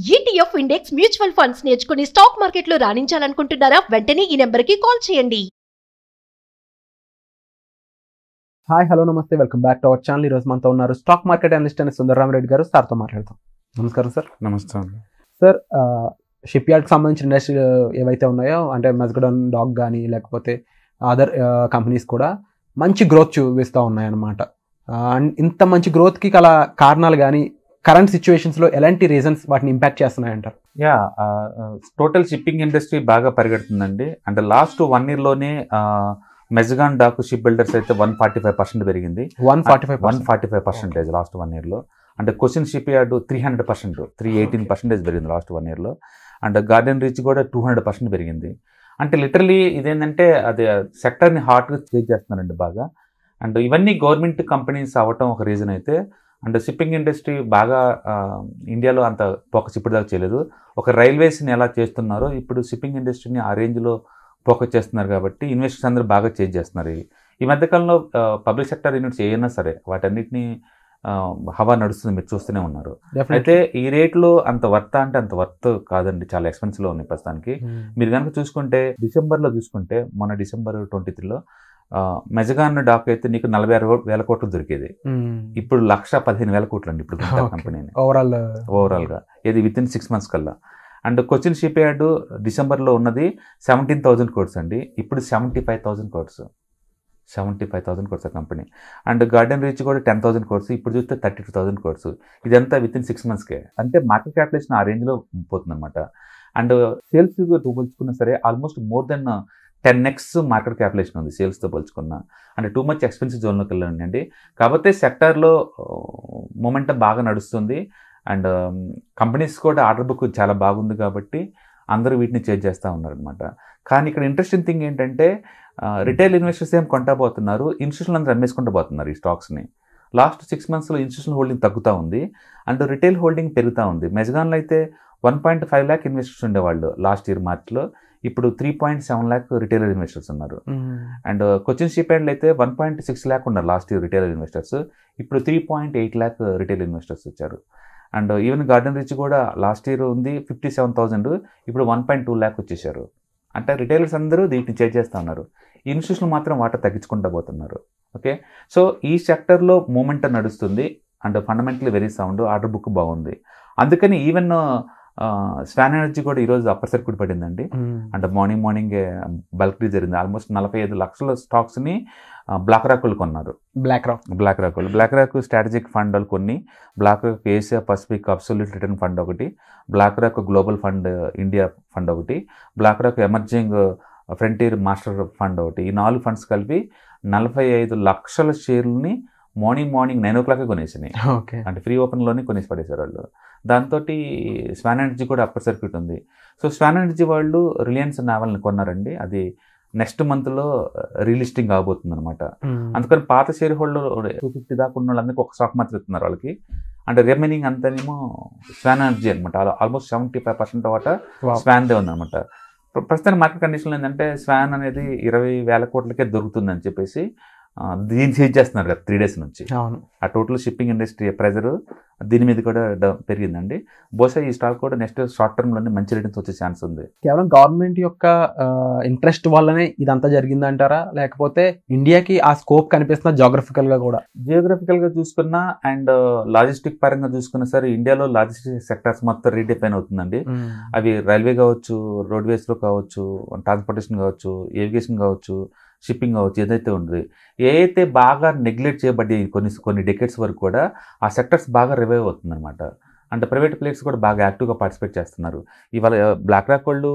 ETF index mutual funds నేర్చుకుని stock మార్కెట్లో రాణించాలనుకుంటున్నారా? వెంటనే ఈ నెంబర్కి కాల్ చేయండి. హాయ్ హలో నమస్తే, welcome back to our channel. ఈరోజు మనతో ఉన్నారు స్టాక్ మార్కెట్ అనలిస్ట్ అయిన సుందరరామరెడ్డి గారు. సార్తో మాట్లాడతాం. నమస్కారం సార్. నమస్తే అండి. సార్, షిప్ యార్డ్కి సంబంధించిన ఇండస్ట్రీ ఏవైతే ఉన్నాయో, అంటే మెస్గడన్ డాక్ కానీ లేకపోతే అదర్ కంపెనీస్ కూడా మంచి గ్రోత్ చూపిస్తూ ఉన్నాయన్నమాట. అండ్ ఇంత మంచి గ్రోత్కి గల కారణాలు కానీ కరెంట్ సిచ్యువేషన్స్లో ఎలాంటి రీజన్స్ వాటిని ఇంపాక్ట్ చేస్తున్నాయంటారు? టోటల్ షిప్పింగ్ ఇండస్ట్రీ బాగా పరిగెడుతుందండి. అంటే లాస్ట్ 1 yearలోనే మెజగాన్ డాక్ షిప్ బిల్డర్స్ అయితే 145% పెరిగింది. 145% లాస్ట్ 1 yearలో. అంటే క్వశ్చన్ షిప్ యార్డ్ 300%, 318% పెరిగింది లాస్ట్ 1 yearలో. అండ్ గార్డెన్ రీచ్ కూడా 200% పెరిగింది. అంటే లిటరలీ ఇదేంటంటే అది సెక్టర్ని హార్ట్గా చేంజ్ చేస్తున్నారండి బాగా. అండ్ ఇవన్నీ గవర్నమెంట్ కంపెనీస్ అవ్వటం ఒక రీజన్ అయితే, అండ్ షిప్పింగ్ ఇండస్ట్రీ బాగా ఇండియాలో అంత ఫోకస్ ఇప్పుడు దాకా చేయలేదు. ఒక రైల్వేస్ని ఎలా చేస్తున్నారో ఇప్పుడు షిప్పింగ్ ఇండస్ట్రీని ఆ రేంజ్లో ఫోకస్ చేస్తున్నారు కాబట్టి ఇన్వెస్టర్స్ అందరూ బాగా చేంజ్ చేస్తున్నారు. ఈ మధ్యకాలంలో పబ్లిక్ సెక్టర్ యూనిట్స్ ఏమైనా సరే వాటన్నిటిని హవా నడుస్తుంది, మీరు చూస్తూనే ఉన్నారు. అయితే ఈ రేట్లో అంత వర్త్ అంటే అంత వర్త్ కాదండి, చాలా ఎక్స్పెన్సివ్లో ఉన్నాయి ప్రస్తుతానికి. మీరు కనుక చూసుకుంటే డిసెంబర్లో చూసుకుంటే, మొన్న December 23లో మెజగాన్ డాక్ అయితే నీకు 46,000 కోట్లు దొరికేది. ఇప్పుడు 1,15,000 కోట్లు అండి ఇప్పుడు కంపెనీని ఓవరాల్గా, ఇది వితిన్ 6 months కల్లా. అండ్ కొచ్చిన్ షిప్ యార్డ్ డిసెంబర్లో ఉన్నది 17,000 crores అండి, ఇప్పుడు 75,000 crores. 75,000 crores ఆ కంపెనీ. అండ్ గార్డెన్ రీచ్ కూడా 10,000 crores, ఇప్పుడు చూస్తే 32,000 crores. ఇదంతా వితిన్ 6 monthsకే. అంటే మార్కెట్ క్యాపిటలైజేషన్ ఆ రేంజ్లో పోతుంది అనమాట. అండ్ సేల్స్ పోల్చుకున్నా సరే almost more than 10x market capitalisation ఉంది సేల్స్తో పోల్చుకున్నా. అంటే టూ మచ్ ఎక్స్పెన్సివ్ జోన్లోకి వెళ్ళండి. కాకపోతే సెక్టార్లో మొమెంటం బాగా నడుస్తుంది. అండ్ కంపెనీస్ కూడా ఆర్డర్ బుక్ చాలా బాగుంది కాబట్టి అందరూ వీటిని చేంజ్ చేస్తూ ఉన్నారనమాట. కానీ ఇక్కడ ఇంట్రెస్టింగ్ థింగ్ ఏంటంటే, రిటైల్ ఇన్వెస్టర్స్ ఏం కొంటా పోతున్నారు, ఇన్స్టిట్యూషనల్ అందరూ అమ్మేసుకుంటూ పోతున్నారు ఈ స్టాక్స్ని. లాస్ట్ 6 monthsలో ఇన్స్టిట్యూషనల్ హోల్డింగ్ తగ్గుతూ ఉంది అండ్ రిటైల్ హోల్డింగ్ పెరుగుతూ ఉంది. మెజగాన్లో అయితే 1.5 lakh ఇన్వెస్టర్స్ ఉండేవాళ్ళు లాస్ట్ ఇయర్ మార్చ్లో, ఇప్పుడు 3.7 lakh రిటైలర్ ఇన్వెస్టర్స్ ఉన్నారు. అండ్ కొచ్చిన్ షిప్ యార్డ్లో అయితే 1.6 lakh ఉన్నారు లాస్ట్ ఇయర్ రిటైలర్ ఇన్వెస్టర్స్, ఇప్పుడు 3.8 lakh రిటైల్ ఇన్వెస్టర్స్ వచ్చారు. అండ్ ఈవెన్ గార్డెన్ రీచ్ కూడా లాస్ట్ ఇయర్ ఉంది 57,000, ఇప్పుడు 1.2 lakh వచ్చేసారు. అంటే రిటైలర్స్ అందరూ దీన్ని చేంజ్ చేస్తూ ఉన్నారు, ఇన్స్టిట్యూషన్లు మాత్రం వాటర్ తగ్గించుకుంటూ పోతున్నారు. ఓకే, సో ఈ సెక్టర్లో మూమెంట్ నడుస్తుంది and fundamentally very sound, order book బాగుంది. అందుకని ఈవెన్ స్వాన్ ఎనర్జీ కూడా ఈరోజు అప్పర్ సర్క్యూట్ పడిందండి. అంటే మార్నింగ్ బల్క్ డీ జరిగింది. ఆల్మోస్ట్ 45 లక్షల స్టాక్స్ని బ్లాక్ రాక్ వాళ్ళు కొన్నారు. బ్లాక్ రాక్ స్ట్రాటజిక్ ఫండ్ వాళ్ళు కొన్ని, BlackRock Asia Pacific absolute return fund ఒకటి, BlackRock global fund India fund ఒకటి, BlackRock emerging frontier master fund ఒకటి. ఈ 4 ఫండ్స్ కలిపి 45 లక్షల షేర్లని మార్నింగ్ 9 o'clock కొనేసినాయి. అంటే ఫ్రీ ఓపెన్లోనే కొనేసి పడేశారు వాళ్ళు. దాంతో స్వాన్ ఎనర్జీ కూడా అప్పర్ సర్క్యూట్ ఉంది. సో స్వాన్ ఎనర్జీ వాళ్ళు రిలయన్స్ నావల్ని కొన్నారండి, అది నెక్స్ట్ మంత్లో రీలిస్టింగ్ అవబోతుంది అనమాట. అందుకని పాత షేర్ హోల్డర్ 250 దాకా ఉన్న వాళ్ళందరికీ ఒక స్టాక్ మాత్రం ఇస్తున్నారు వాళ్ళకి. అంటే రిమైనింగ్ అంతానేమో స్వాన్ ఎనర్జీ అనమాట. ఆల్మోస్ట్ 75% వాటా స్వాన్దే ఉందన్నమాట. ప్రస్తుతానికి మార్కెట్ కండిషన్లో ఏంటంటే స్వాన్ అనేది 20,000 కోట్లకే దొరుకుతుందని చెప్పేసి దీన్ని చేంజ్ చేస్తున్నారు కదా 3 days నుంచి. ఆ టోటల్ షిప్పింగ్ ఇండస్ట్రీ ప్రెజర్ దీని మీద కూడా పెరిగిందండి. బహుశా ఈ స్టాక్ కూడా నెక్స్ట్ షార్ట్ టర్మ్లోనే మంచి రిటర్న్స్ వచ్చే ఛాన్స్ ఉంది. కేవలం గవర్నమెంట్ యొక్క ఇంట్రెస్ట్ వల్లనే ఇదంతా జరిగిందంటారా, లేకపోతే ఇండియాకి ఆ స్కోప్ కనిపిస్తున్న జియోగ్రఫికల్గా చూసుకున్నా అండ్ లాజిస్టిక్ పరంగా చూసుకున్నా సరే, ఇండియాలో లాజిస్టిక్ సెక్టర్స్ మొత్తం రీడిఫైన్ అవుతుందండి. అవి రైల్వే కావచ్చు, రోడ్వేస్లో కావచ్చు, ట్రాన్స్పోర్టేషన్ కావచ్చు, ఏవిగేషన్ కావచ్చు, షిప్పింగ్ కావచ్చు, ఏదైతే ఉంది, ఏదైతే బాగా నెగ్లెక్ట్ చేయబడి కొన్ని డెకేడ్స్ వరకు కూడా ఆ సెక్టర్స్ బాగా రివైవ్ అవుతుందన్నమాట. అంటే ప్రైవేట్ ప్లేయర్స్ కూడా బాగా యాక్టివ్గా పార్టిసిపేట్ చేస్తున్నారు. ఇవాళ బ్లాక్ రాక్ వాళ్ళు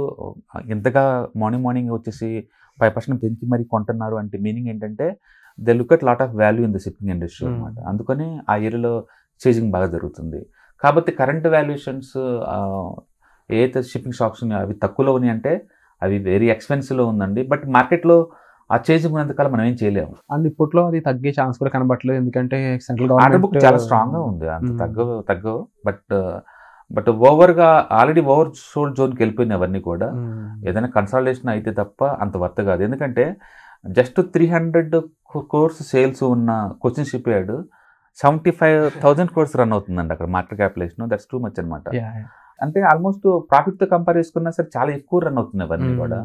ఇంతగా మార్నింగ్ వచ్చేసి 5% పెంచి మరీ కొంటున్నారు అంటే మీనింగ్ ఏంటంటే they look at lot of value in the shipping industry అనమాట. అందుకని ఆ ఏరియాలో చేజింగ్ బాగా జరుగుతుంది. కాబట్టి కరెంట్ వాల్యుయేషన్స్ ఏదైతే షిప్పింగ్ స్టాక్స్ ఉన్నాయో అవి తక్కువలో ఉన్నాయి అంటే అవి వెరీ ఎక్స్పెన్సివ్లో ఉందండి. బట్ మార్కెట్లో ఆ చేంజింగ్ ఉన్నంతకాలం మనం ఏం చేయలేము. అండ్ ఇప్పట్లో అది తగ్గే ఛాన్స్ కూడా కనబడలేదు, ఎందుకంటే సెంట్రల్ ఆర్డర్ బుక్ చాలా స్ట్రాంగ్గా ఉంది, అంత తగ్గవు. బట్ ఓవర్గా ఆల్రెడీ ఓవర్ సోల్డ్ జోన్కి వెళ్ళిపోయినాయి అవన్నీ కూడా. ఏదైనా కన్సాలిడేషన్ అయితే తప్ప అంత వర్త్ కాదు. ఎందుకంటే జస్ట్ 300 crores సేల్స్ ఉన్న Cochin shipyard 75,000 crores run అవుతుందండి అక్కడ market capitalisation. That's too much అనమాట. అంటే ఆల్మోస్ట్ ప్రాఫిట్ తో కంపేర్ చేసుకున్నా సరే చాలా ఎక్కువ రన్ అవుతుంది అవన్నీ కూడా.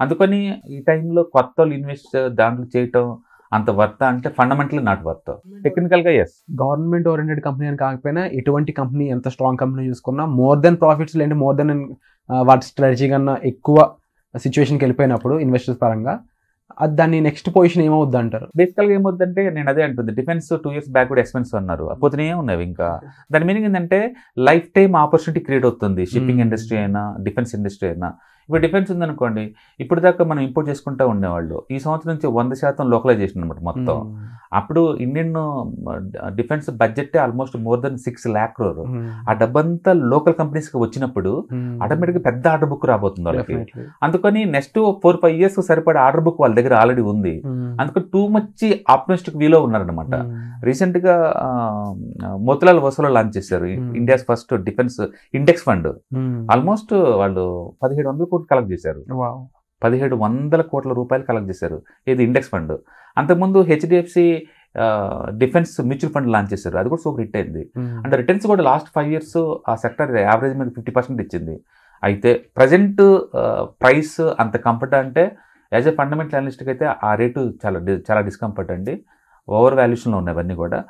అందుకని ఈ టైంలో కొత్త వాళ్ళు ఇన్వెస్ట్ దాంట్లో చేయటం అంత వర్త అంటే ఫండమెంటలీ నాట్ వర్త. టెక్నికల్ గా ఎస్, గవర్నమెంట్ ఓరియంటెడ్ కంపెనీ అని కాకపోయినా ఎటువంటి కంపెనీ ఎంత స్ట్రాంగ్ కంపెనీ చూసుకున్నా మోర్ దెన్ ప్రాఫిట్స్ లేదంటే మోర్ దెన్ వాటి స్ట్రాటజీ కన్నా ఎక్కువ సిచ్యువేషన్కి వెళ్ళిపోయినప్పుడు ఇన్వెస్టర్స్ పరంగా అది దాన్ని నెక్స్ట్ పొజిషన్ ఏమవుద్ది అంటారు? బేసికల్ గా ఏమవుతుందంటే నేను అదే అంటుంది, డిఫెన్స్ 2 years బ్యాక్ కూడా ఎక్స్పెన్స్ అన్నారు, పోతూనే ఉన్నవి ఇంకా. దాని మీనింగ్ ఏంటంటే లైఫ్ టైం ఆపర్చునిటీ క్రియేట్ అవుతుంది, షిప్పింగ్ ఇండస్ట్రీ అయినా డిఫెన్స్ ఇండస్ట్రీ అయినా. ఇప్పుడు డిఫెన్స్ ఉందనుకోండి, ఇప్పుడు దాకా మనం ఇంపోర్ట్ చేసుకుంటూ ఉండేవాళ్ళు, ఈ సంవత్సరం నుంచి 100% లోకలైజేషన్ అనమాట మొత్తం. అప్పుడు Indian defence budget almost more then 6 lakh crore. ఆ డబ్బంతా లోకల్ కంపెనీస్ కి వచ్చినప్పుడు ఆటోమేటిక్ గా పెద్ద ఆర్డర్ బుక్ రాబోతుంది వాళ్ళకి. అందుకని నెక్స్ట్ 4-5 years సరిపడే ఆర్డర్ బుక్ వాళ్ళ దగ్గర ఆల్రెడీ ఉంది. అందుకని టూ మచ్ ఆప్టమిస్టిక్ వ్యూలో ఉన్నారనమాట. రీసెంట్ గా మోతిలాల్ వసూలో లాంచ్ చేశారు India's first defence index fund. Almost వాళ్ళు 1700 కోట్లు కలెక్ట్ చేశారు, 1700 కోట్ల రూపాయలు కలెక్ట్ చేశారు. ఇది ఇండెక్స్ ఫండ్. అంతకుముందు HDFC defence mutual fund launch చేశారు, అది కూడా సూపర్ హిట్ అయింది. అంటే రిటర్న్స్ కూడా లాస్ట్ 5 years ఆ సెక్టర్ యావరేజ్ మీద 50% ఇచ్చింది. అయితే ప్రజెంట్ ప్రైస్ అంత కంఫర్ట్ అంటే యాజ్ ఎ ఫండమెంటల్ అనలిస్ట్కి అయితే ఆ రేటు చాలా డిస్కంఫర్ట్ అండి. ఓవర్ వాల్యుయేషన్లో ఉన్నవన్నీ కూడా.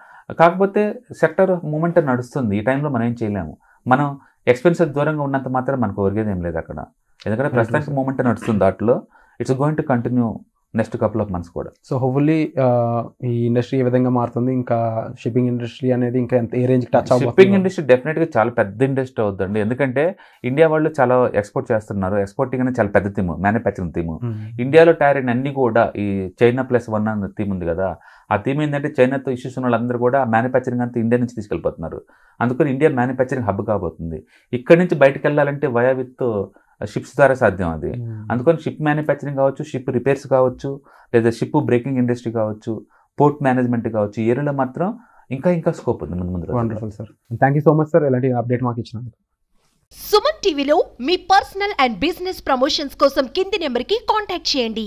కాకపోతే సెక్టర్ మూమెంట్ నడుస్తుంది, ఈ టైంలో మనం ఏం చేయలేము. మనం ఎక్స్పెన్సెస్ దూరంగా ఉన్నంత మాత్రం మనకు ఒరిగేది ఏం లేదు అక్కడ, ఎందుకంటే ప్రస్తుతానికి మూమెంట్ నడుస్తుంది దాంట్లో. It's going to continue next couple of months కూడా. సో హోప్ఫుల్లీ ఈ ఇండస్ట్రీ ఏ విధంగా మారుతుంది, ఇంకా షిప్పింగ్ ఇండస్ట్రీ అనేది ఇంకా ఎంత ఏ రేంజ్ టచ్ అవుతుంది? షిప్పింగ్ ఇండస్ట్రీ డెఫినెట్గా చాలా పెద్ద ఇండస్ట్రీ అవుతుందండి, ఎందుకంటే ఇండియా వాళ్ళు చాలా ఎక్స్పోర్ట్ చేస్తున్నారు. ఎక్స్పోర్టింగ్ అనేది చాలా పెద్ద థీమ్, మ్యానుఫ్యాక్చరింగ్ థీమ్. ఇండియాలో తయారైన అన్ని కూడా ఈ చైనా +1 అన్న థీమ్ ఉంది కదా, ఆ థీమ్ ఏంటంటే చైనాతో ఇష్యూస్ ఉన్న వాళ్ళందరూ కూడా మ్యానుఫ్యాక్చరింగ్ అంతా ఇండియా నుంచి తీసుకెళ్ళిపోతున్నారు. అందుకని ఇండియా మ్యానుఫ్యాక్చరింగ్ హబ్ కాబోతుంది. ఇక్కడ నుంచి బయటకు వెళ్ళాలంటే వయా విత్ షిప్స్ ద్వారా సాధ్యం అది. అందుకని షిప్ మ్యానుఫ్యాక్చరింగ్ కావచ్చు, షిప్ రిపేర్స్ కావచ్చు, లేదా షిప్ బ్రేకింగ్ ఇండస్ట్రీ కావచ్చు, పోర్ట్ మేనేజ్మెంట్ కావచ్చు, ఈ ఏరియాలో మాత్రం ఇంకా స్కోప్ ఉంది ముందు. Wonderful sir, thank you so much sir ఇలాంటి అప్డేట్ మాకు ఇచ్చినందుకు. సుమన్ టీవీలో మీ పర్సనల్ అండ్ బిజినెస్ ప్రమోషన్స్ కోసం కింది నెంబర్కి కాంటాక్ట్ చేయండి.